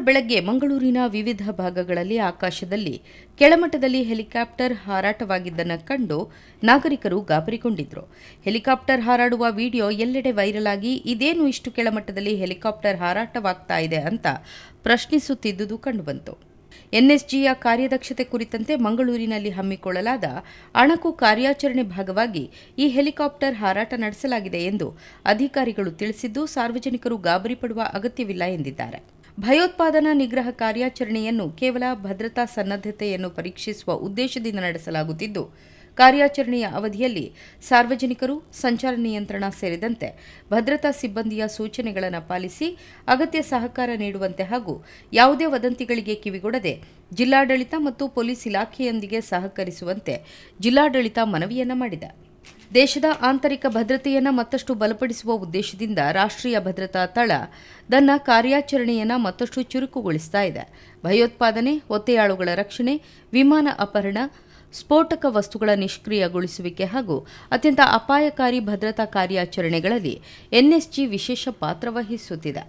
ಬೆಳಗ್ಗೆ ಮಂಗಳೂರಿನ ವಿವಿಧ ಭಾಗಗಳಲ್ಲಿ ಆಕಾಶದಲ್ಲಿ ಕೆಳಮಟ್ಟದಲ್ಲಿ ಹೆಲಿಕಾಪ್ಟರ್ ಹಾರಾಟವಾಗಿದ್ದನ್ನು ಕಂಡು ನಾಗರಿಕರು ಗಾಬರಿಗೊಂಡಿದ್ರು. ಹೆಲಿಕಾಪ್ಟರ್ ಹಾರಾಡುವ ವಿಡಿಯೋ ಎಲ್ಲೆಡೆ ವೈರಲ್ ಆಗಿ ಇದೇನು ಇಷ್ಟು ಕೆಳಮಟ್ಟದಲ್ಲಿ ಹೆಲಿಕಾಪ್ಟರ್ ಹಾರಾಟವಾಗ್ತಾ ಇದೆ ಅಂತ ಪ್ರಶ್ನಿಸುತ್ತಿದ್ದುದು ಕಂಡುಬಂತು. ಎನ್ಎಸ್ಜಿಯ ಕಾರ್ಯದಕ್ಷತೆ ಕುರಿತಂತೆ ಮಂಗಳೂರಿನಲ್ಲಿ ಹಮ್ಮಿಕೊಳ್ಳಲಾದ ಅಣಕು ಕಾರ್ಯಾಚರಣೆ ಭಾಗವಾಗಿ ಈ ಹೆಲಿಕಾಪ್ಟರ್ ಹಾರಾಟ ನಡೆಸಲಾಗಿದೆ ಎಂದು ಅಧಿಕಾರಿಗಳು ತಿಳಿಸಿದ್ದು, ಸಾರ್ವಜನಿಕರು ಗಾಬರಿ ಪಡುವ ಅಗತ್ಯವಿಲ್ಲ ಎಂದಿದ್ದಾರೆ. ಭಯೋತ್ಪಾದನಾ ನಿಗ್ರಹ ಕಾರ್ಯಾಚರಣೆಯನ್ನು ಕೇವಲ ಭದ್ರತಾ ಸನ್ನದ್ಧತೆಯನ್ನು ಪರೀಕ್ಷಿಸುವ ಉದ್ದೇಶದಿಂದ ನಡೆಸಲಾಗುತ್ತಿದ್ದು, ಕಾರ್ಯಾಚರಣೆಯ ಅವಧಿಯಲ್ಲಿ ಸಾರ್ವಜನಿಕರು ಸಂಚಾರ ನಿಯಂತ್ರಣ ಸೇರಿದಂತೆ ಭದ್ರತಾ ಸಿಬ್ಬಂದಿಯ ಸೂಚನೆಗಳನ್ನು ಪಾಲಿಸಿ ಅಗತ್ಯ ಸಹಕಾರ ನೀಡುವಂತೆ ಹಾಗೂ ಯಾವುದೇ ವದಂತಿಗಳಿಗೆ ಕಿವಿಗೊಡದೆ ಜಿಲ್ಲಾಡಳಿತ ಮತ್ತು ಪೊಲೀಸ್ ಇಲಾಖೆಯೊಂದಿಗೆ ಸಹಕರಿಸುವಂತೆ ಜಿಲ್ಲಾಡಳಿತ ಮನವಿಯನ್ನ ಮಾಡಿದೆ. ದೇಶದ ಆಂತರಿಕ ಭದ್ರತೆಯನ್ನು ಮತ್ತಷ್ಟು ಬಲಪಡಿಸುವ ಉದ್ದೇಶದಿಂದ ರಾಷ್ಟ್ರೀಯ ಭದ್ರತಾ ದಳ ತನ್ನ ಕಾರ್ಯಾಚರಣೆಯನ್ನು ಮತ್ತಷ್ಟು ಚುರುಕುಗೊಳಿಸ್ತಾ ಇದೆ. ಭಯೋತ್ಪಾದನೆ, ಒತ್ತೆಯಾಳುಗಳ ರಕ್ಷಣೆ, ವಿಮಾನ ಅಪಹರಣ, ಸ್ಫೋಟಕ ವಸ್ತುಗಳ ನಿಷ್ಕ್ರಿಯಗೊಳಿಸುವಿಕೆ ಹಾಗೂ ಅತ್ಯಂತ ಅಪಾಯಕಾರಿ ಭದ್ರತಾ ಕಾರ್ಯಾಚರಣೆಗಳಲ್ಲಿ ಎನ್ಎಸ್ಜಿ ವಿಶೇಷ ಪಾತ್ರ ವಹಿಸುತ್ತಿದೆ.